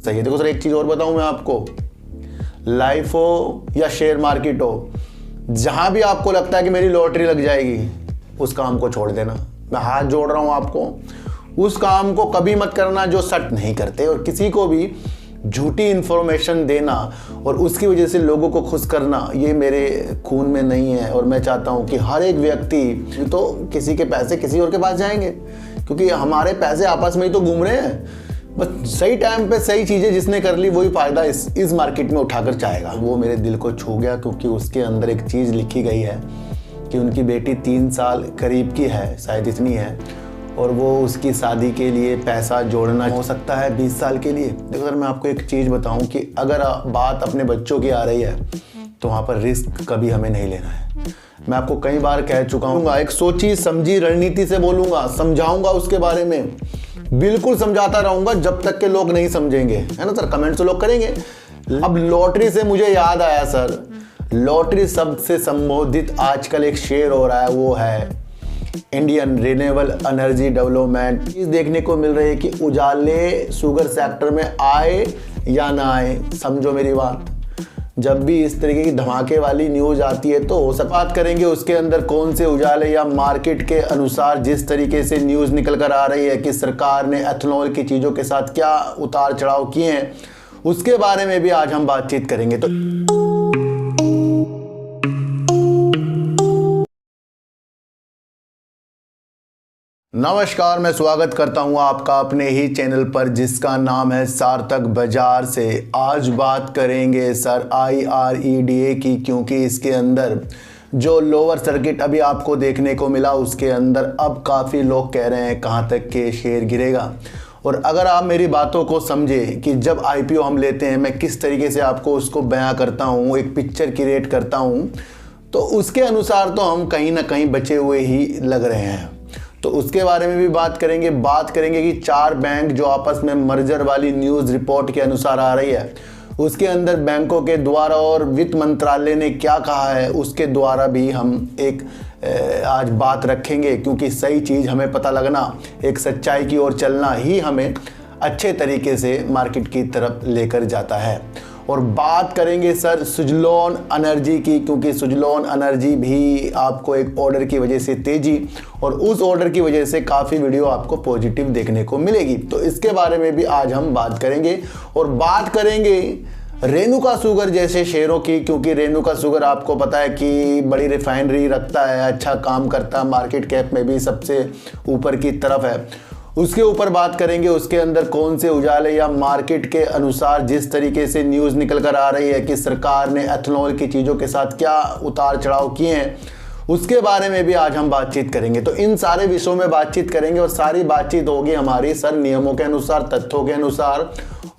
सही है। देखो सर, एक चीज़ और बताऊं मैं आपको, लाइफ हो या शेयर मार्केट हो, जहां भी आपको लगता है कि मेरी लॉटरी लग जाएगी, उस काम को छोड़ देना। मैं हाथ जोड़ रहा हूं आपको, उस काम को कभी मत करना जो सेट नहीं करते। और किसी को भी झूठी इंफॉर्मेशन देना और उसकी वजह से लोगों को खुश करना, ये मेरे खून में नहीं है। और मैं चाहता हूं कि हर एक व्यक्ति, तो किसी के पैसे किसी और के पास जाएंगे, क्योंकि हमारे पैसे आपस में ही तो घूम रहे हैं। बस सही टाइम पे सही चीज़ें जिसने कर ली वही फ़ायदा इस मार्केट में उठाकर जाएगा। वो मेरे दिल को छू गया, क्योंकि उसके अंदर एक चीज़ लिखी गई है कि उनकी बेटी 3 साल करीब की है, शायद इतनी है, और वो उसकी शादी के लिए पैसा जोड़ना हो सकता है 20 साल के लिए। देखो सर, मैं आपको एक चीज़ बताऊं कि अगर बात अपने बच्चों की आ रही है तो वहाँ पर रिस्क कभी हमें नहीं लेना है। मैं आपको कई बार कह चुका हूँ, एक सोची समझी रणनीति से बोलूँगा, समझाऊँगा उसके बारे में, बिल्कुल समझाता रहूँगा जब तक के लोग नहीं समझेंगे, है ना सर। कमेंट तो लोग करेंगे। अब लॉटरी से मुझे याद आया सर, लॉटरी शब्द से संबोधित आजकल एक शेर हो रहा है, वो है इंडियन रिन्यूएबल एनर्जी डेवलपमेंट। चीज देखने को मिल रही है कि उजाले शुगर सेक्टर में आए या ना आए, समझो मेरी बात। जब भी इस तरीके की धमाके वाली न्यूज आती है तो सब बात करेंगे उसके अंदर कौन से उजाले, या मार्केट के अनुसार जिस तरीके से न्यूज निकल कर आ रही है कि सरकार ने एथेनॉल की चीजों के साथ क्या उतार चढ़ाव किए हैं, उसके बारे में भी आज हम बातचीत करेंगे। तो नमस्कार, मैं स्वागत करता हूं आपका अपने ही चैनल पर जिसका नाम है सार्थक बाजार से। आज बात करेंगे सर IREDA की, क्योंकि इसके अंदर जो लोअर सर्किट अभी आपको देखने को मिला उसके अंदर अब काफ़ी लोग कह रहे हैं कहां तक के शेयर गिरेगा। और अगर आप मेरी बातों को समझें कि जब IPO हम लेते हैं, मैं किस तरीके से आपको उसको बयां करता हूं, एक पिक्चर क्रिएट करता हूं, तो उसके अनुसार तो हम कहीं ना कहीं बचे हुए ही लग रहे हैं। तो उसके बारे में भी बात करेंगे कि 4 बैंक जो आपस में मर्जर वाली न्यूज़ रिपोर्ट के अनुसार आ रही है, उसके अंदर बैंकों के द्वारा और वित्त मंत्रालय ने क्या कहा है उसके द्वारा भी हम एक आज बात रखेंगे, क्योंकि सही चीज़ हमें पता लगना, एक सच्चाई की ओर चलना ही हमें अच्छे तरीके से मार्केट की तरफ लेकर जाता है। और बात करेंगे सर सुजलॉन एनर्जी की, क्योंकि सुजलॉन एनर्जी भी आपको एक ऑर्डर की वजह से तेजी, और उस ऑर्डर की वजह से काफ़ी वीडियो आपको पॉजिटिव देखने को मिलेगी। तो इसके बारे में भी आज हम बात करेंगे। और बात करेंगे रेणुका शुगर जैसे शेयरों की, क्योंकि रेणुका शुगर आपको पता है कि बड़ी रिफाइनरी रखता है, अच्छा काम करता है, मार्केट कैप में भी सबसे ऊपर की तरफ है। उसके ऊपर बात करेंगे उसके अंदर कौन से उजाले, या मार्केट के अनुसार जिस तरीके से न्यूज़ निकल कर आ रही है कि सरकार ने एथेनॉल की चीज़ों के साथ क्या उतार चढ़ाव किए हैं, उसके बारे में भी आज हम बातचीत करेंगे। तो इन सारे विषयों में बातचीत करेंगे, और सारी बातचीत होगी हमारी सर नियमों के अनुसार, तथ्यों के अनुसार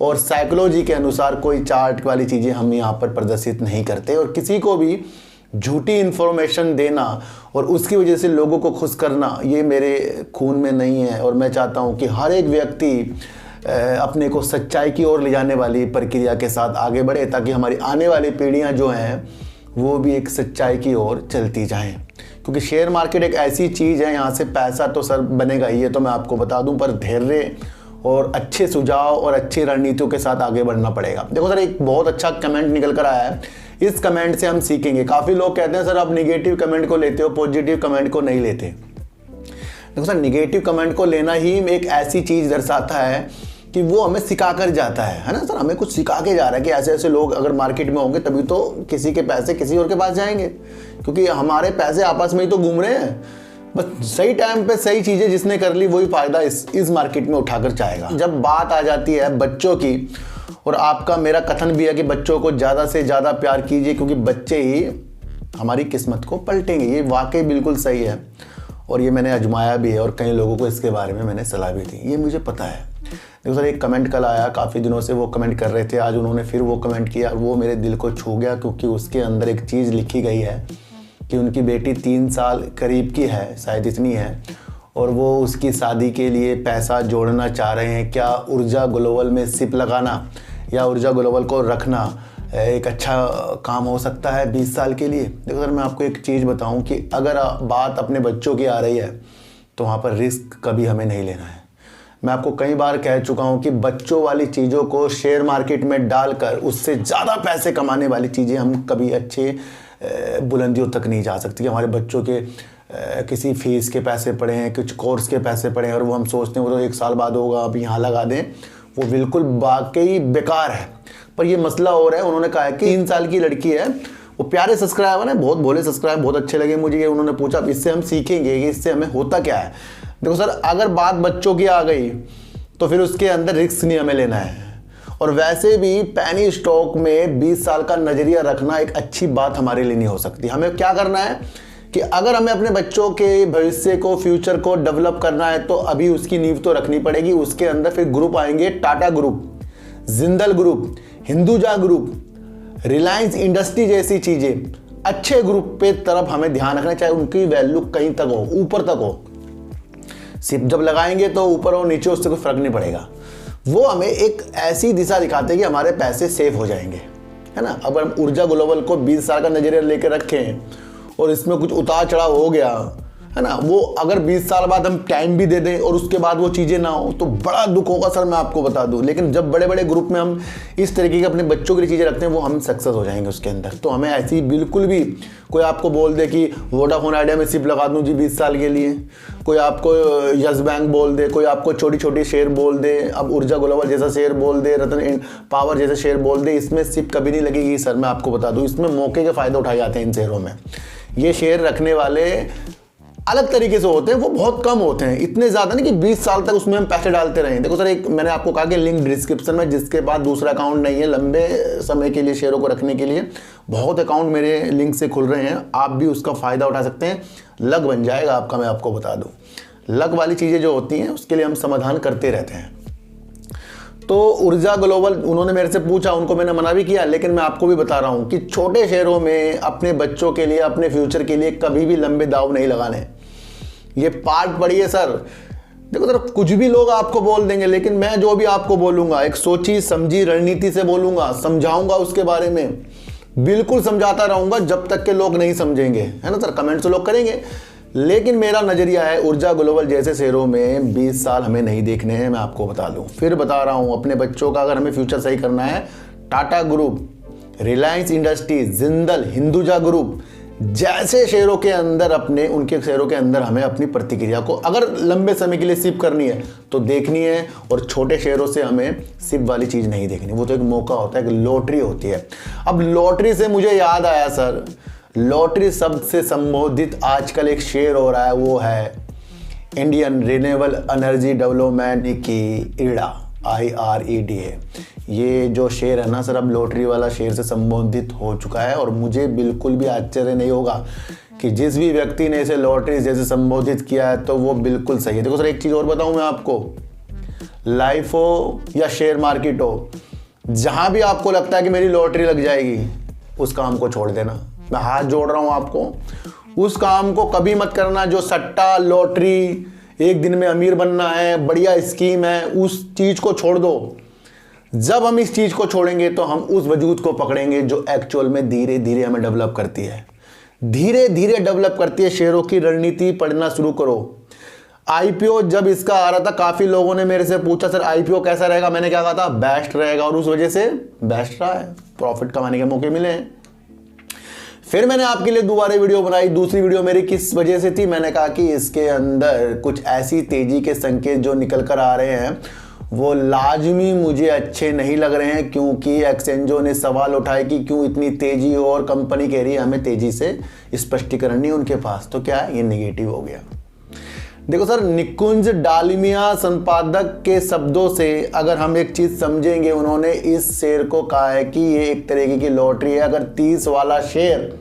और साइकोलॉजी के अनुसार। कोई चार्ट वाली चीज़ें हम यहाँ पर प्रदर्शित नहीं करते, और किसी को भी झूठी इंफॉर्मेशन देना और उसकी वजह से लोगों को खुश करना, ये मेरे खून में नहीं है। और मैं चाहता हूँ कि हर एक व्यक्ति अपने को सच्चाई की ओर ले जाने वाली प्रक्रिया के साथ आगे बढ़े, ताकि हमारी आने वाली पीढ़ियाँ जो हैं वो भी एक सच्चाई की ओर चलती जाएं। क्योंकि शेयर मार्केट एक ऐसी चीज़ है, यहाँ से पैसा तो सर बनेगा ही, ये तो मैं आपको बता दूँ, पर धैर्य और अच्छे सुझाव और अच्छी रणनीतियों के साथ आगे बढ़ना पड़ेगा। देखो सर, एक बहुत अच्छा कमेंट निकल कर आया है, इस कमेंट से हम सीखेंगे। काफ़ी लोग कहते हैं सर आप नेगेटिव कमेंट को लेते हो, पॉजिटिव कमेंट को नहीं लेते। देखो सर, नेगेटिव कमेंट को लेना ही एक ऐसी चीज़ दर्शाता है कि वो हमें सिखा कर जाता है ना सर, हमें कुछ सिखा के जा रहा है कि ऐसे ऐसे लोग अगर मार्केट में होंगे तभी तो किसी के पैसे किसी और के पास जाएंगे, क्योंकि हमारे पैसे आपस में ही तो घूम रहे हैं। बस सही टाइम पे सही चीज़ें जिसने कर ली वही फ़ायदा इस मार्केट में उठाकर जाएगा। जब बात आ जाती है बच्चों की, और आपका मेरा कथन भी है कि बच्चों को ज़्यादा से ज़्यादा प्यार कीजिए, क्योंकि बच्चे ही हमारी किस्मत को पलटेंगे। ये वाकई बिल्कुल सही है, और ये मैंने आजमाया भी है, और कई लोगों को इसके बारे में मैंने सलाह भी दी, ये मुझे पता है। देखो सर, एक कमेंट कल आया, काफ़ी दिनों से वो कमेंट कर रहे थे, आज उन्होंने फिर वो कमेंट किया, वो मेरे दिल को छू गया, क्योंकि उसके अंदर एक चीज़ लिखी गई है कि उनकी बेटी 3 साल करीब की है, शायद इतनी है, और वो उसकी शादी के लिए पैसा जोड़ना चाह रहे हैं। क्या ऊर्जा ग्लोबल में सिप लगाना या ऊर्जा ग्लोबल को रखना एक अच्छा काम हो सकता है 20 साल के लिए? देखो सर, मैं आपको एक चीज़ बताऊं कि अगर बात अपने बच्चों की आ रही है तो वहाँ पर रिस्क कभी हमें नहीं लेना है। मैं आपको कई बार कह चुका हूं कि बच्चों वाली चीज़ों को शेयर मार्केट में डालकर उससे ज़्यादा पैसे कमाने वाली चीज़ें हम कभी अच्छे बुलंदियों तक नहीं जा सकती। हमारे बच्चों के किसी फीस के पैसे पड़े हैं, कुछ कोर्स के पैसे पड़े हैं और वो हम सोचते हैं वो तो 1 साल बाद होगा, अब यहाँ लगा दें, वो बिल्कुल वाकई बेकार है। पर ये मसला हो रहा है, उन्होंने कहा है कि 3 साल की लड़की है, वो प्यारे सब्सक्राइबर हैं, बहुत भोले सब्सक्राइबर, बहुत अच्छे लगे मुझे। उन्होंने पूछा अब इससे हम सीखेंगे कि इससे हमें होता क्या है। देखो सर, अगर बात बच्चों की आ गई तो फिर उसके अंदर रिस्क नहीं हमें लेना है। और वैसे भी पैनी स्टॉक में 20 साल का नज़रिया रखना एक अच्छी बात हमारे लिए नहीं हो सकती। हमें क्या करना है कि अगर हमें अपने बच्चों के भविष्य को, फ्यूचर को डेवलप करना है तो अभी उसकी नींव तो रखनी पड़ेगी। उसके अंदर फिर ग्रुप आएंगे, Tata group, Jindal group, Hinduja group, Reliance industry जैसी चीज़ें, अच्छे ग्रुप पे तरफ हमें ध्यान रखना, चाहे उनकी वैल्यू कहीं तक हो, ऊपर तक हो। सिर्फ जब लगाएंगे तो ऊपर और नीचे उससे कोई फर्क नहीं पड़ेगा। वो हमें एक ऐसी दिशा दिखाते हैं कि हमारे पैसे सेफ हो जाएंगे, है ना। अगर हम ऊर्जा ग्लोबल को 20 साल का नजरिया लेकर रखें और इसमें कुछ उतार चढ़ाव हो गया, है ना, वो अगर 20 साल बाद हम टाइम भी दे दें और उसके बाद वो चीज़ें ना हो तो बड़ा दुख होगा सर, मैं आपको बता दूं। लेकिन जब बड़े बड़े ग्रुप में हम इस तरीके के अपने बच्चों के लिए चीज़ें रखते हैं, वो हम सक्सेस हो जाएंगे उसके अंदर। तो हमें ऐसी बिल्कुल भी, कोई आपको बोल दे कि वोडाफोन आइडिया में सिर्फ लगा दूं जी 20 साल के लिए, कोई आपको यस बैंक बोल दे, कोई आपको छोटी छोटी शेयर बोल दे, अब ऊर्जा ग्लोबल जैसा शेयर बोल दे, रतन पावर जैसा शेयर बोल दे, इसमें सिर्फ कभी नहीं लगेगी सर, मैं आपको बता दूँ। इसमें मौके के फ़ायदे उठाए जाते हैं इन शेयरों में। ये शेयर रखने वाले अलग तरीके से होते हैं, वो बहुत कम होते हैं, इतने ज़्यादा नहीं कि 20 साल तक उसमें हम पैसे डालते रहें। देखो सर, एक मैंने आपको कहा कि लिंक डिस्क्रिप्शन में, जिसके बाद दूसरा अकाउंट नहीं है लंबे समय के लिए शेयरों को रखने के लिए, बहुत अकाउंट मेरे लिंक से खुल रहे हैं, आप भी उसका फ़ायदा उठा सकते हैं। लक बन जाएगा आपका, मैं आपको बता दूँ। लक वाली चीज़ें जो होती हैं उसके लिए हम समाधान करते रहते हैं। तो ऊर्जा ग्लोबल उन्होंने मेरे से पूछा, उनको मैंने मना भी किया, लेकिन मैं आपको भी बता रहा हूँ कि छोटे शेयरों में अपने बच्चों के लिए, अपने फ्यूचर के लिए कभी भी लंबे दाव नहीं लगाने। ये पार्ट पढ़िए सर। देखो सर, कुछ भी लोग आपको बोल देंगे, लेकिन मैं जो भी आपको बोलूँगा एक सोची समझी रणनीति से बोलूँगा, समझाऊँगा उसके बारे में, बिल्कुल समझाता रहूँगा जब तक के लोग नहीं समझेंगे, है ना सर। कमेंट से लोग करेंगे, लेकिन मेरा नज़रिया है ऊर्जा ग्लोबल जैसे शेयरों में 20 साल हमें नहीं देखने हैं, मैं आपको बता दूं। फिर बता रहा हूं, अपने बच्चों का अगर हमें फ्यूचर सही करना है, Tata group, Reliance industries, Jindal, Hinduja group जैसे शेयरों के अंदर, अपने उनके शेयरों के अंदर हमें अपनी प्रतिक्रिया को अगर लंबे समय के लिए सिप करनी है तो देखनी है। और छोटे शेयरों से हमें सिप वाली चीज़ नहीं देखनी, वो तो एक मौका होता है, एक लॉटरी होती है। अब लॉटरी से मुझे याद आया सर, लॉटरी शब्द से संबोधित आजकल एक शेयर हो रहा है, वो है इंडियन रिन्यूएबल एनर्जी डेवलपमेंट की IREDA, IREDA। ये जो शेयर है ना सर, अब लॉटरी वाला शेयर से संबोधित हो चुका है। और मुझे बिल्कुल भी आश्चर्य नहीं होगा कि जिस भी व्यक्ति ने इसे लॉटरी जैसे संबोधित किया है तो वो बिल्कुल सही है। देखो सर, एक चीज़ और बताऊं मैं आपको, लाइफ हो या शेयर मार्केट हो, जहाँ भी आपको लगता है कि मेरी लॉटरी लग जाएगी, उस काम को छोड़ देना। मैं हाथ जोड़ रहा हूं आपको, उस काम को कभी मत करना जो सट्टा, लॉटरी, एक दिन में अमीर बनना है, बढ़िया स्कीम है, उस चीज़ को छोड़ दो। जब हम इस चीज़ को छोड़ेंगे तो हम उस वजूद को पकड़ेंगे जो एक्चुअल में धीरे धीरे हमें डेवलप करती है, धीरे धीरे डेवलप करती है। शेयरों की रणनीति पढ़ना शुरू करो। IPO जब इसका आ रहा था, काफ़ी लोगों ने मेरे से पूछा सर IPO कैसा रहेगा, मैंने क्या कहा था, बेस्ट रहेगा, और उस वजह से बेस्ट रहा है, प्रॉफिट कमाने के मौके मिले हैं। फिर मैंने आपके लिए दोबारा वीडियो बनाई। दूसरी वीडियो मेरी किस वजह से थी, मैंने कहा कि इसके अंदर कुछ ऐसी तेजी के संकेत जो निकल कर आ रहे हैं वो लाजमी मुझे अच्छे नहीं लग रहे हैं, क्योंकि एक्सचेंजों ने सवाल उठाए कि क्यों इतनी तेजी हो, और कंपनी कह रही है हमें तेजी से स्पष्टीकरण नहीं उनके पास, तो क्या है, ये नेगेटिव हो गया। देखो सर, निकुंज डालमिया संपादक के शब्दों से अगर हम एक चीज़ समझेंगे, उन्होंने इस शेयर को कहा है कि ये एक तरीके की लॉटरी है। अगर 30 वाला शेयर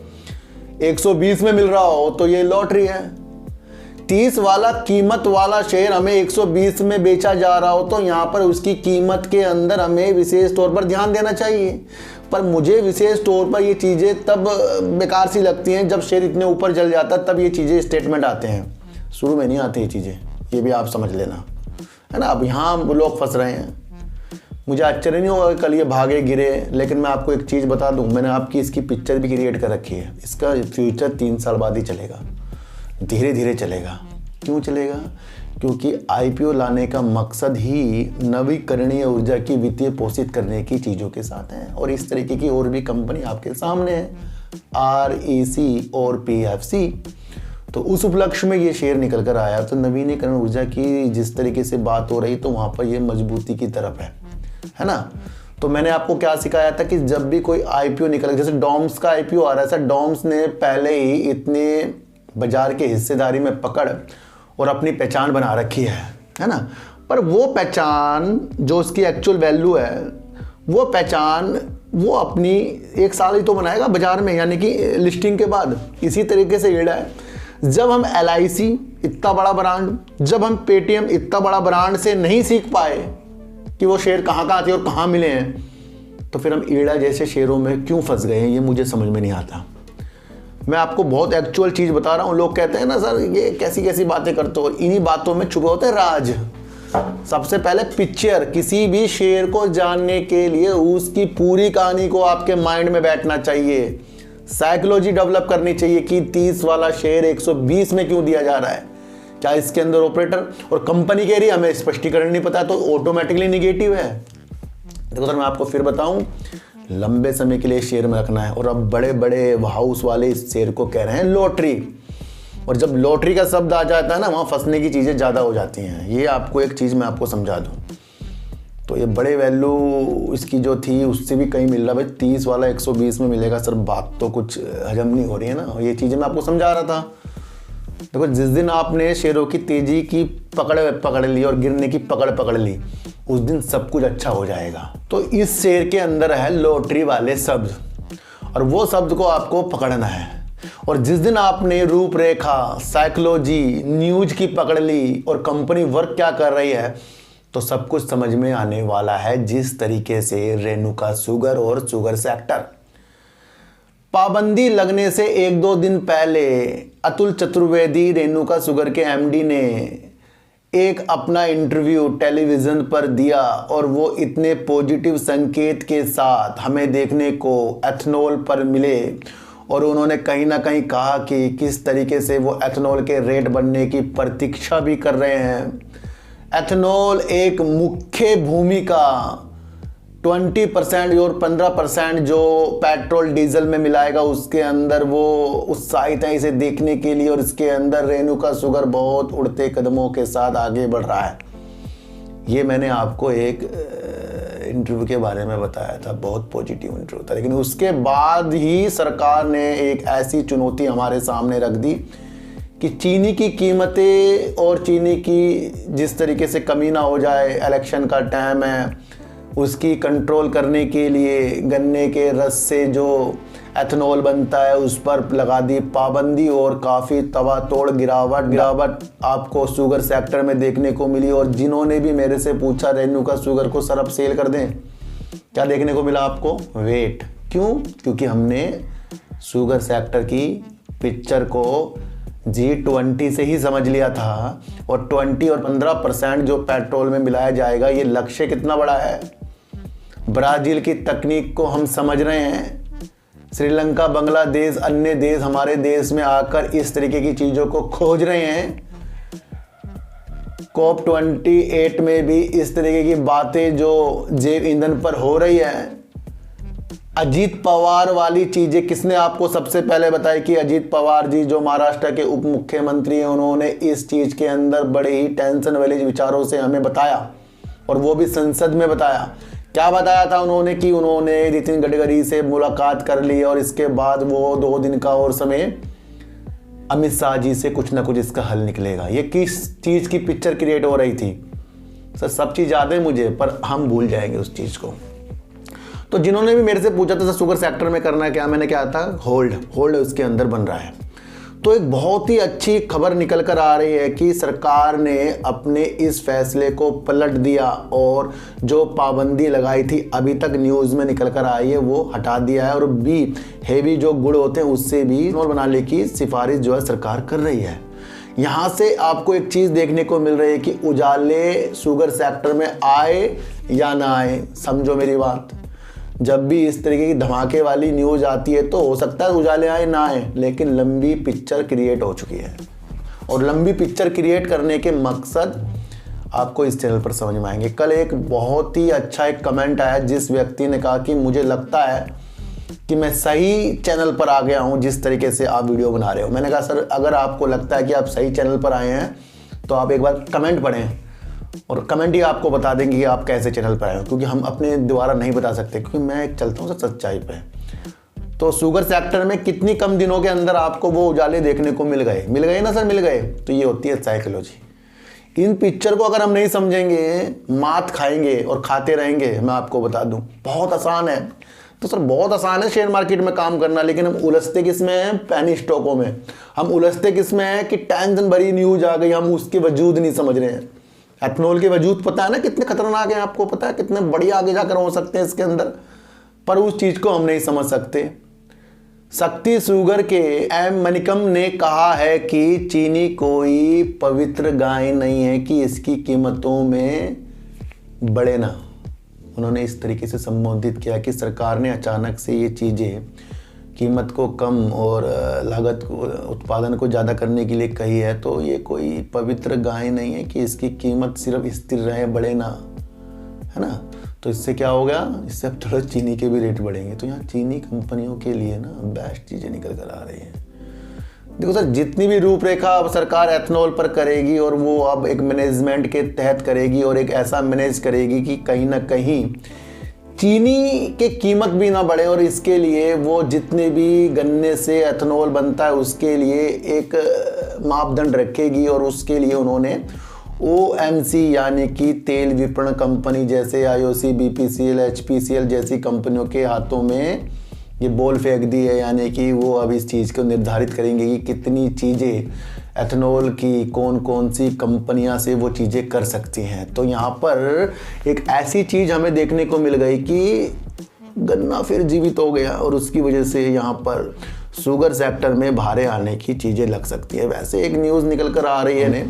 120 में मिल रहा हो तो ये लॉटरी है। 30 वाला कीमत वाला शेयर हमें 120 में बेचा जा रहा हो तो यहाँ पर उसकी कीमत के अंदर हमें विशेष तौर पर ध्यान देना चाहिए। पर मुझे विशेष तौर पर ये चीज़ें तब बेकार सी लगती हैं जब शेयर इतने ऊपर चल जाता है, तब ये चीज़ें स्टेटमेंट आते हैं, शुरू में नहीं आती ये चीज़ें, ये भी आप समझ लेना, है ना। अब यहाँ लोग फंस रहे हैं। मुझे आश्चर्य नहीं होगा कल ये भागे गिरे, लेकिन मैं आपको एक चीज़ बता दूं, मैंने आपकी इसकी पिक्चर भी क्रिएट कर रखी है। इसका फ्यूचर 3 साल बाद ही चलेगा, धीरे धीरे चलेगा। क्यों चलेगा? क्योंकि आईपीओ लाने का मकसद ही नवीकरणीय ऊर्जा की वित्तीय पोषित करने की चीज़ों के साथ है। और इस तरीके की और भी कंपनी आपके सामने है, REC और PFC। तो उस उपलक्ष्य में ये शेयर निकल कर आया। तो नवीनीकरण ऊर्जा की जिस तरीके से बात हो रही तो वहाँ पर ये मजबूती की तरफ है ना। तो मैंने आपको क्या सिखाया था कि जब भी कोई आईपीओ निकल, जैसे डॉम्स का आईपीओ आ रहा है, सर डॉम्स ने पहले ही इतने बाजार के हिस्सेदारी में पकड़ और अपनी पहचान बना रखी है ना। पर वो पहचान जो उसकी एक्चुअल वैल्यू है, वो पहचान वो अपनी 1 साल ही तो बनाएगा बाजार में, यानी कि लिस्टिंग के बाद। इसी तरीके से ईड़ा है, जब हम LIC इतना बड़ा ब्रांड, जब हम पेटीएम इतना बड़ा ब्रांड से नहीं सीख पाए कि वो शेयर कहाँ थे और कहाँ मिले हैं, तो फिर हम ईड़ा जैसे शेयरों में क्यों फंस गए हैं, ये मुझे समझ में नहीं आता। मैं आपको बहुत एक्चुअल चीज़ बता रहा हूँ। लोग कहते हैं ना सर ये कैसी कैसी बातें करते हो, इन्हीं बातों में छुपे होते हैं राज। सबसे पहले पिक्चर, किसी भी शेयर को जानने के लिए उसकी पूरी कहानी को आपके माइंड में बैठना चाहिए, साइकोलॉजी डेवलप करनी चाहिए कि 30 वाला शेयर 120 में क्यों दिया जा रहा है। क्या इसके अंदर ऑपरेटर और कंपनी कह रही है हमें स्पष्टीकरण नहीं पता, तो ऑटोमेटिकली निगेटिव है। देखो सर मैं आपको फिर बताऊं, लंबे समय के लिए शेयर में रखना है। और अब बड़े बड़े हाउस वाले इस शेयर को कह रहे हैं लॉटरी, और जब लॉटरी का शब्द आ जाता है ना, वहाँ फंसने की चीज़ें ज़्यादा हो जाती हैं। ये आपको एक चीज़ मैं आपको समझा दूँ, तो ये बड़े वैल्यू इसकी जो थी उससे भी कहीं मिल रहा भाई, 30 वाला 120 में मिलेगा सर, बात तो कुछ हजम नहीं हो रही है ना। ये चीज़ें मैं आपको समझा रहा था। देखो जिस दिन आपने शेयरों की तेजी की पकड़ ली और गिरने की पकड़ ली, उस दिन सब कुछ अच्छा हो जाएगा। तो इस शेयर के अंदर है लॉटरी वाले शब्द, और वो शब्द को आपको पकड़ना है। और जिस दिन आपने रूपरेखा, साइकोलॉजी, न्यूज की पकड़ ली और कंपनी वर्क क्या कर रही है, तो सब कुछ समझ में आने वाला है। जिस तरीके से रेणुका शुगर और शुगर सेक्टर, पाबंदी लगने से 1-2 दिन पहले अतुल चतुर्वेदी रेणुका शुगर के MD ने एक अपना इंटरव्यू टेलीविजन पर दिया, और वो इतने पॉजिटिव संकेत के साथ हमें देखने को एथनॉल पर मिले। और उन्होंने कहीं ना कहीं कहा कि किस तरीके से वो एथनॉल के रेट बढ़ने की प्रतीक्षा भी कर रहे हैं। एथनॉल एक मुख्य भूमिका 20% और 15% जो पेट्रोल डीजल में मिलाएगा उसके अंदर वो उत्साहित है इसे देखने के लिए। और इसके अंदर रेणुका शुगर बहुत उड़ते कदमों के साथ आगे बढ़ रहा है। ये मैंने आपको एक इंटरव्यू के बारे में बताया था, बहुत पॉजिटिव इंटरव्यू था। लेकिन उसके बाद ही सरकार ने एक ऐसी चुनौती हमारे सामने रख दी कि चीनी की कीमतें और चीनी की जिस तरीके से कमी ना हो जाए, इलेक्शन का टाइम है, उसकी कंट्रोल करने के लिए गन्ने के रस से जो एथनॉल बनता है उस पर लगा दी पाबंदी। और काफ़ी तवातोड़ गिरावट आपको शुगर सेक्टर में देखने को मिली। और जिन्होंने भी मेरे से पूछा रेणुका शुगर को सर अब सेल कर दें, क्या देखने को मिला आपको? वेट। क्यों? क्योंकि हमने शुगर सेक्टर की पिक्चर को G20 से ही समझ लिया था। और 20 और 15% जो पेट्रोल में मिलाया जाएगा, ये लक्ष्य कितना बड़ा है। ब्राज़ील की तकनीक को हम समझ रहे हैं। श्रीलंका, बांग्लादेश, अन्य देश हमारे देश में आकर इस तरीके की चीज़ों को खोज रहे हैं। COP28 में भी इस तरीके की बातें जो जैव ईंधन पर हो रही है। अजीत पवार वाली चीज़ें किसने आपको सबसे पहले बताई कि अजीत पवार जी जो महाराष्ट्र के उप मुख्यमंत्री हैं, उन्होंने इस चीज़ के अंदर बड़े ही टेंशन वाले विचारों से हमें बताया, और वो भी संसद में बताया। क्या बताया था उन्होंने? कि उन्होंने नितिन गडकरी से मुलाकात कर ली और इसके बाद वो 2 दिन का और समय अमित शाह जी से कुछ ना कुछ इसका हल निकलेगा। ये किस चीज़ की पिक्चर क्रिएट हो रही थी सर? सब चीज़ याद है मुझे, पर हम भूल जाएंगे उस चीज़ को। तो जिन्होंने भी मेरे से पूछा था सर शुगर सेक्टर में करना क्या, मैंने क्या था, होल्ड उसके अंदर बन रहा है। तो एक बहुत ही अच्छी खबर निकल कर आ रही है कि सरकार ने अपने इस फैसले को पलट दिया और जो पाबंदी लगाई थी अभी तक न्यूज़ में निकल कर आई है वो हटा दिया है। और भी हेवी जो गुड़ होते हैं उससे भी इथेनॉल बनाने की सिफारिश जो है सरकार कर रही है। यहाँ से आपको एक चीज़ देखने को मिल रही है कि उजाले शुगर सेक्टर में आए या ना आए, समझो मेरी बात। जब भी इस तरीके की धमाके वाली न्यूज़ आती है तो हो सकता है उजाले आए ना आए, लेकिन लंबी पिक्चर क्रिएट हो चुकी है। और लंबी पिक्चर क्रिएट करने के मकसद आपको इस चैनल पर समझ में आएंगे। कल एक बहुत ही अच्छा एक कमेंट आया जिस व्यक्ति ने कहा कि मुझे लगता है कि मैं सही चैनल पर आ गया हूं जिस तरीके से आप वीडियो बना रहे हो। मैंने कहा सर, अगर आपको लगता है कि आप सही चैनल पर आए हैं तो आप एक बार कमेंट पढ़ें और कमेंट ही आपको बता देंगे कि आप कैसे चैनल पर आए हो, क्योंकि हम अपने द्वारा नहीं बता सकते, क्योंकि मैं एक चलता हूँ सर सच्चाई पे। तो शुगर सेक्टर में कितनी कम दिनों के अंदर आपको वो उजाले देखने को मिल गए ना सर, मिल गए। तो ये होती है साइकोलॉजी। इन पिक्चर को अगर हम नहीं समझेंगे, मात खाएंगे और खाते रहेंगे। मैं आपको बता दूं बहुत आसान है। तो सर बहुत आसान है शेयर मार्केट में काम करना, लेकिन हम उलझते किस में हैं? पेनी स्टॉकों में। हम उलझते किस में हैं कि टेंशन भरी न्यूज आ गई, हम उसके वजूद नहीं समझ रहे हैं। एथनॉल के वजूद पता है ना कितने खतरनाक हैं, आपको पता है कितने बढ़िया आगे जाकर हो सकते हैं इसके अंदर, पर उस चीज को हम नहीं समझ सकते। शक्ति शुगर के एम मनिकम ने कहा है कि चीनी कोई पवित्र गाय नहीं है कि इसकी कीमतों में बढ़े ना। उन्होंने इस तरीके से संबोधित किया कि सरकार ने अचानक से ये चीज़ें कीमत को कम और लागत को, उत्पादन को ज़्यादा करने के लिए कही है, तो ये कोई पवित्र गाय नहीं है कि इसकी कीमत सिर्फ स्थिर रहे, बढ़े ना, है ना। तो इससे क्या हो गया? इससे अब थोड़ा चीनी के भी रेट बढ़ेंगे। तो यहाँ चीनी कंपनियों के लिए ना बेस्ट चीज़ें निकल कर आ रही हैं। देखो सर, जितनी भी रूपरेखा अब सरकार एथनॉल पर करेगी और वो अब एक मैनेजमेंट के तहत करेगी और एक ऐसा मैनेज करेगी कि कहीं ना कहीं चीनी के कीमत भी ना बढ़े, और इसके लिए वो जितने भी गन्ने से एथनॉल बनता है उसके लिए एक मापदंड रखेगी। और उसके लिए उन्होंने OMC यानी कि तेल विपणन कंपनी जैसे IOC, BPCL, HPCL जैसी कंपनियों के हाथों में ये बॉल फेंक दी है, यानी कि वो अब इस चीज़ को निर्धारित करेंगे कि कितनी चीज़ें एथनॉल की कौन कौन सी कंपनियां से वो चीज़ें कर सकती हैं। तो यहाँ पर एक ऐसी चीज़ हमें देखने को मिल गई कि गन्ना फिर जीवित हो गया, और उसकी वजह से यहाँ पर शुगर सेक्टर में भारे आने की चीज़ें लग सकती है। वैसे एक न्यूज़ निकल कर आ रही है,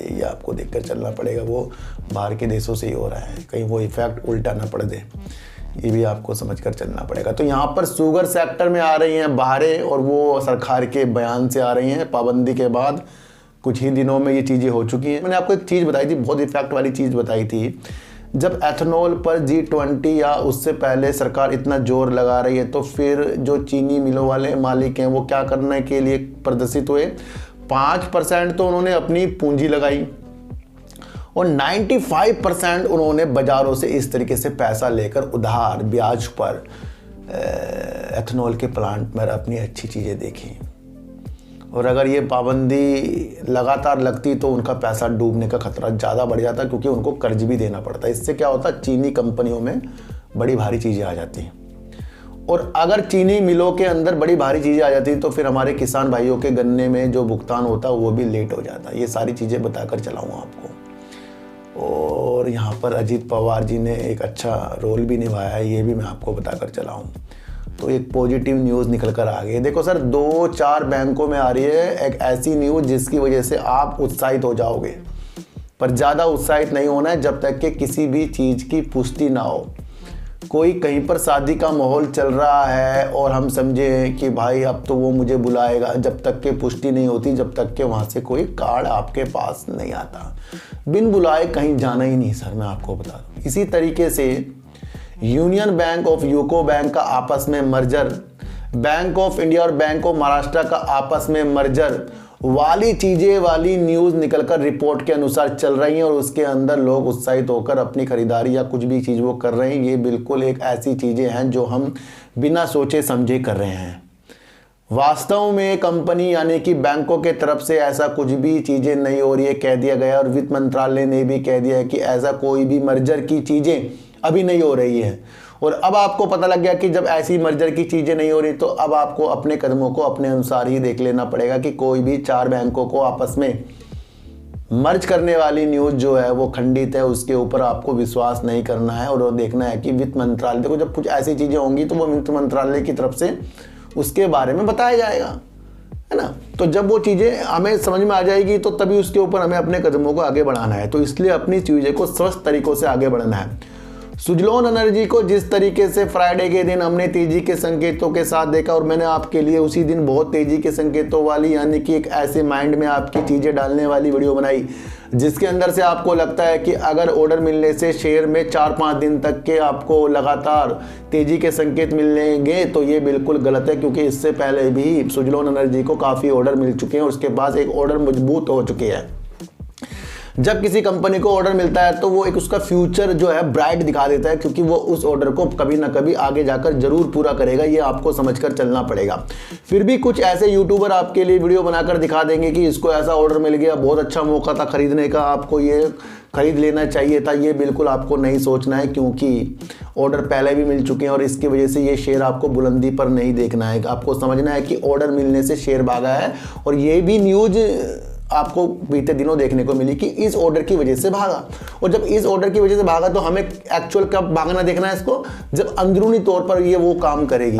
ये आपको देखकर चलना पड़ेगा। वो बाहर के देशों से ही हो रहा है, कहीं वो इफेक्ट उल्टा ना पड़ दे, ये भी आपको समझकर चलना पड़ेगा। तो यहाँ पर शुगर सेक्टर में आ रही हैं बाहरें, और वो सरकार के बयान से आ रही हैं। पाबंदी के बाद कुछ ही दिनों में ये चीज़ें हो चुकी हैं। मैंने आपको एक चीज़ बताई थी, बहुत इफेक्ट वाली चीज़ बताई थी। जब एथनॉल पर G20 या उससे पहले सरकार इतना जोर लगा रही है, तो फिर जो चीनी मिलों वाले मालिक हैं वो क्या करने के लिए प्रदर्शित हुए? 5% तो उन्होंने अपनी पूंजी लगाई और 95% उन्होंने बाज़ारों से इस तरीके से पैसा लेकर उधार ब्याज पर एथनॉल के प्लांट में अपनी अच्छी चीज़ें देखी। और अगर ये पाबंदी लगातार लगती तो उनका पैसा डूबने का खतरा ज़्यादा बढ़ जाता, क्योंकि उनको कर्ज भी देना पड़ता। इससे क्या होता? चीनी कंपनियों में बड़ी भारी चीज़ें आ जाती हैं, और अगर चीनी मिलों के अंदर बड़ी भारी चीज़ें आ जाती तो फिर हमारे किसान भाइयों के गन्ने में जो भुगतान होता वो भी लेट हो जाता। ये सारी चीज़ें बताकर चलाऊँ आपको। और यहाँ पर अजीत पवार जी ने एक अच्छा रोल भी निभाया है, ये भी मैं आपको बताकर चलाऊँ। तो एक पॉजिटिव न्यूज़ निकल कर आ गई। देखो सर, 2-4 बैंकों में आ रही है एक ऐसी न्यूज़ जिसकी वजह से आप उत्साहित हो जाओगे, पर ज़्यादा उत्साहित नहीं होना है जब तक कि किसी भी चीज़ की पुष्टि ना हो। कोई कहीं पर शादी का माहौल चल रहा है और हम समझे कि भाई अब तो वो मुझे बुलाएगा, जब तक के पुष्टि नहीं होती, जब तक के वहाँ से कोई कार्ड आपके पास नहीं आता, बिन बुलाए कहीं जाना ही नहीं सर, मैं आपको बता दूँ। इसी तरीके से union bank of UCO bank का आपस में मर्जर, बैंक ऑफ इंडिया और बैंक ऑफ महाराष्ट्र का आपस में मर्जर वाली चीज़ें वाली न्यूज़ निकलकर रिपोर्ट के अनुसार चल रही हैं, और उसके अंदर लोग उत्साहित होकर अपनी खरीदारी या कुछ भी चीज़ वो कर रहे हैं। ये बिल्कुल एक ऐसी चीज़ें हैं जो हम बिना सोचे समझे कर रहे हैं। वास्तव में कंपनी यानी कि बैंकों के तरफ से ऐसा कुछ भी चीज़ें नहीं हो रही है, कह दिया गया। और वित्त मंत्रालय ने भी कह दिया है कि ऐसा कोई भी मर्जर की चीज़ें अभी नहीं हो रही है। और अब आपको पता लग गया कि जब ऐसी मर्जर की चीज़ें नहीं हो रही तो अब आपको अपने कदमों को अपने अनुसार ही देख लेना पड़ेगा कि कोई भी 4 बैंकों को आपस में मर्ज करने वाली न्यूज़ जो है वो खंडित है, उसके ऊपर आपको विश्वास नहीं करना है। और देखना है कि वित्त मंत्रालय, देखो जब कुछ ऐसी चीज़ें होंगी तो वो वित्त मंत्रालय की तरफ से उसके बारे में बताया जाएगा, है ना। तो जब वो चीज़ें हमें समझ में आ जाएगी तो तभी उसके ऊपर हमें अपने कदमों को आगे बढ़ाना है। तो इसलिए अपनी चीज़ों को स्वस्थ तरीकों से आगे बढ़ना है। सुजलॉन एनर्जी को जिस तरीके से फ्राइडे के दिन हमने तेजी के संकेतों के साथ देखा और मैंने आपके लिए उसी दिन बहुत तेजी के संकेतों वाली यानी कि एक ऐसे माइंड में आपकी चीज़ें डालने वाली वीडियो बनाई जिसके अंदर से आपको लगता है कि अगर ऑर्डर मिलने से शेयर में 4-5 दिन तक के आपको लगातार तेजी के संकेत मिलेंगे तो ये बिल्कुल गलत है, क्योंकि इससे पहले भी सुजलॉन एनर्जी को काफ़ी ऑर्डर मिल चुके हैं और उसके बाद एक ऑर्डर मजबूत हो चुकी है। जब किसी कंपनी को ऑर्डर मिलता है तो वो एक उसका फ्यूचर जो है ब्राइट दिखा देता है, क्योंकि वो उस ऑर्डर को कभी ना कभी आगे जाकर जरूर पूरा करेगा, ये आपको समझकर चलना पड़ेगा। फिर भी कुछ ऐसे यूट्यूबर आपके लिए वीडियो बनाकर दिखा देंगे कि इसको ऐसा ऑर्डर मिल गया, बहुत अच्छा मौका था खरीदने का, आपको ये खरीद लेना चाहिए था। ये बिल्कुल आपको नहीं सोचना है, क्योंकि ऑर्डर पहले भी मिल चुके हैं और इसकी वजह से ये शेयर आपको बुलंदी पर नहीं देखना है। आपको समझना है कि ऑर्डर मिलने से शेयर भागा है और ये भी न्यूज आपको बीते दिनों देखने को मिली कि इस ऑर्डर की वजह से भागा। और जब इस ऑर्डर की वजह से भागा तो हमें एक्चुअल कब भागना देखना है इसको, जब अंदरूनी तौर पर ये वो काम करेगी।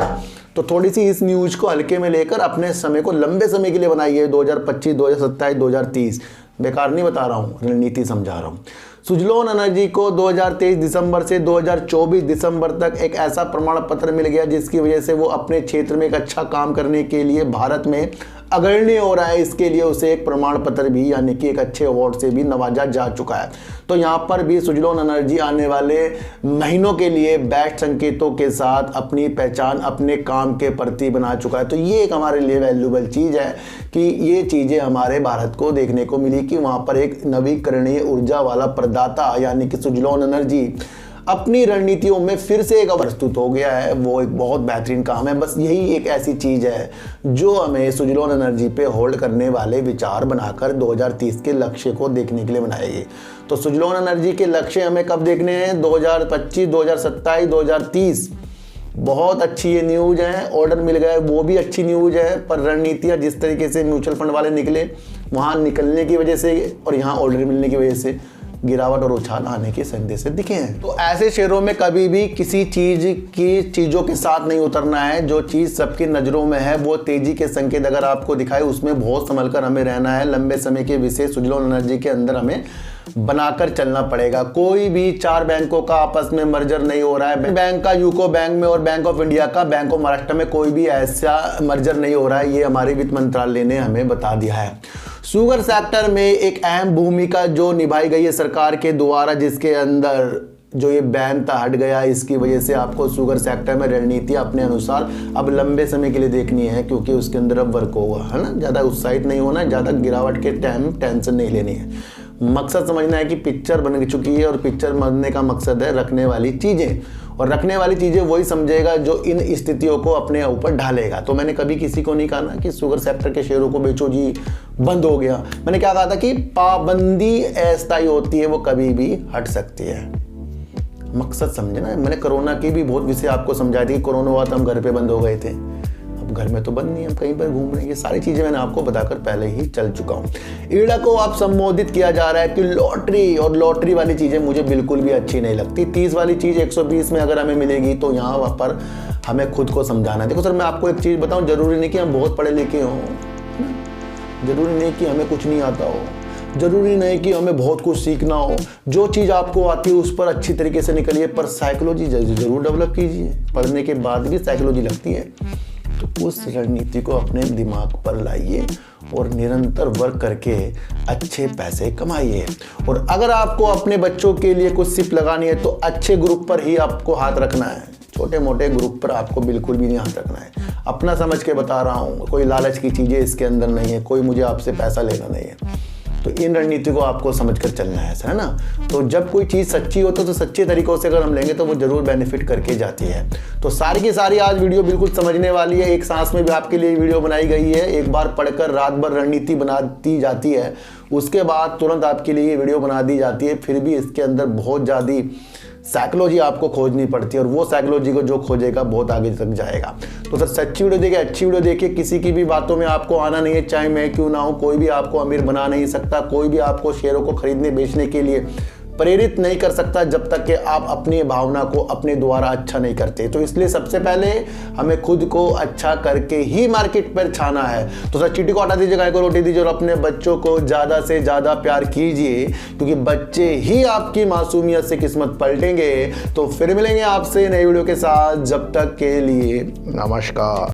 तो थोड़ी सी इस न्यूज को हल्के में लेकर अपने समय को लंबे समय के लिए बनाइए, 2025, 2027, 2030। बेकार नहीं बता रहा हूँ, रणनीति समझा रहा हूँ। सुजलॉन एनर्जी को 2023 दिसंबर से 2024 दिसंबर तक एक ऐसा प्रमाण पत्र मिल गया जिसकी वजह से वो अपने क्षेत्र में एक अच्छा काम करने के लिए भारत में अग्रणी हो रहा है। इसके लिए उसे एक प्रमाण पत्र भी यानी कि एक अच्छे अवार्ड से भी नवाजा जा चुका है। तो यहाँ पर भी सुजलॉन एनर्जी आने वाले महीनों के लिए बेस्ट संकेतों के साथ अपनी पहचान अपने काम के प्रति बना चुका है। तो ये एक हमारे लिए वैल्यूबल चीज़ है कि ये चीज़ें हमारे भारत को देखने को मिली कि वहाँ पर एक नवीकरणीय ऊर्जा वाला प्रदाता यानी कि सुजलॉन एनर्जी अपनी रणनीतियों में फिर से एक प्रस्तुत हो गया है। वो एक बहुत बेहतरीन काम है। बस यही एक ऐसी चीज़ है जो हमें सुजलॉन एनर्जी पे होल्ड करने वाले विचार बनाकर 2030 के लक्ष्य को देखने के लिए बनाएगी। तो सुजलॉन एनर्जी के लक्ष्य हमें कब देखने हैं, 2025, 2027, 2030। बहुत अच्छी ये न्यूज़ है। ऑर्डर मिल गए वो भी अच्छी न्यूज़ है, पर रणनीतियाँ जिस तरीके से म्यूचुअल फंड वाले निकले, वहाँ निकलने की वजह से और यहाँ ऑर्डर मिलने की वजह से गिरावट और उछाल आने के संदेश दिखे हैं। तो ऐसे शेयरों में कभी भी किसी चीज़ों के साथ नहीं उतरना है। जो चीज़ सबकी नज़रों में है वो तेजी के संकेत अगर आपको दिखाए उसमें बहुत संभल कर हमें रहना है। लंबे समय के विशेष सुजलॉन एनर्जी के अंदर हमें बनाकर चलना पड़ेगा। कोई भी 4 बैंकों का आपस में मर्जर नहीं हो रहा है। बैंक का यूको बैंक में और बैंक ऑफ इंडिया का बैंक ऑफ महाराष्ट्र में कोई भी ऐसा मर्जर नहीं हो रहा है। ये हमारे वित्त मंत्रालय ने हमें बता दिया है। शुगर सेक्टर में एक अहम भूमिका जो निभाई गई है सरकार के द्वारा, जिसके अंदर जो ये बैन था हट गया। इसकी वजह से आपको शुगर सेक्टर में रणनीति अपने अनुसार अब लंबे समय के लिए देखनी है, क्योंकि उसके अंदर अब वर्क होगा, है ना। ज़्यादा उत्साहित नहीं होना, ज़्यादा गिरावट के टाइम टेंशन नहीं लेनी है। मकसद समझना है कि पिक्चर बन चुकी है और पिक्चर बनने का मकसद है रखने वाली चीज़ें, और रखने वाली चीज़ें वही समझेगा जो इन स्थितियों को अपने ऊपर ढालेगा। तो मैंने कभी किसी को नहीं कहा ना कि शुगर सेक्टर के शेयरों को बेचो जी, बंद हो गया। मैंने क्या कहा था कि पाबंदी अस्थायी होती है, वो कभी भी हट सकती है। मकसद समझे ना। मैंने कोरोना की भी बहुत विषय आपको समझाई थी। कोरोना हुआ तो हम घर पे बंद हो गए थे, अब घर में तो बंद नहीं, हम कहीं पर घूम रहे हैं। ये सारी चीज़ें मैंने आपको बताकर पहले ही चल चुका हूँ। ईडा को आप संबोधित किया जा रहा है कि लॉटरी, और लॉटरी वाली चीज़ें मुझे बिल्कुल भी अच्छी नहीं लगती। 30 वाली चीज़ 120 में अगर हमें मिलेगी तो यहाँ पर हमें खुद को समझाना है। देखो सर, मैं आपको एक चीज़ बताऊँ, ज़रूरी नहीं कि हम बहुत पढ़े लिखे हों, ज़रूरी नहीं कि हमें कुछ नहीं आता हो, ज़रूरी नहीं कि हमें बहुत कुछ सीखना हो। जो चीज़ आपको आती है उस पर अच्छी तरीके से निकलिए, पर साइकोलॉजी ज़रूर डेवलप कीजिए। पढ़ने के बाद भी साइकोलॉजी लगती है, तो उस रणनीति को अपने दिमाग पर लाइए और निरंतर वर्क करके अच्छे पैसे कमाइए। और अगर आपको अपने बच्चों के लिए कुछ सिप लगानी है तो अच्छे ग्रुप पर ही आपको हाथ रखना है। छोटे मोटे ग्रुप पर आपको बिल्कुल भी नहीं हाथ रखना है। अपना समझ के बता रहा हूँ, कोई लालच की चीज़ें इसके अंदर नहीं है, कोई मुझे आपसे पैसा लेना नहीं है। तो इन रणनीति को आपको समझकर चलना है ना। तो जब कोई चीज़ सच्ची हो तो सच्चे तरीकों से अगर हम लेंगे तो वो जरूर बेनिफिट करके जाती है। तो सारी की सारी आज वीडियो बिल्कुल समझने वाली है। एक सांस में भी आपके लिए वीडियो बनाई गई है। एक बार पढ़कर रात भर रणनीति बना दी जाती है, उसके बाद तुरंत आपके लिए वीडियो बना दी जाती है। फिर भी इसके अंदर बहुत ज़्यादा साइकोलॉजी आपको खोजनी पड़ती है, और वो साइकोलॉजी को जो खोजेगा बहुत आगे तक जाएगा। तो सर सच्ची वीडियो देखिए, अच्छी वीडियो देखिए। किसी की भी बातों में आपको आना नहीं है, चाहे मैं क्यों ना हो। कोई भी आपको अमीर बना नहीं सकता, कोई भी आपको शेयरों को खरीदने बेचने के लिए प्रेरित नहीं कर सकता जब तक कि आप अपनी भावना को अपने द्वारा अच्छा नहीं करते। तो इसलिए सबसे पहले हमें खुद को अच्छा करके ही मार्केट पर छाना है। तो सर चींटी को हटा दीजिए, गाय को रोटी दीजिए और अपने बच्चों को ज़्यादा से ज़्यादा प्यार कीजिए, क्योंकि बच्चे ही आपकी मासूमियत से किस्मत पलटेंगे। तो फिर मिलेंगे आपसे नई वीडियो के साथ, जब तक के लिए नमस्कार।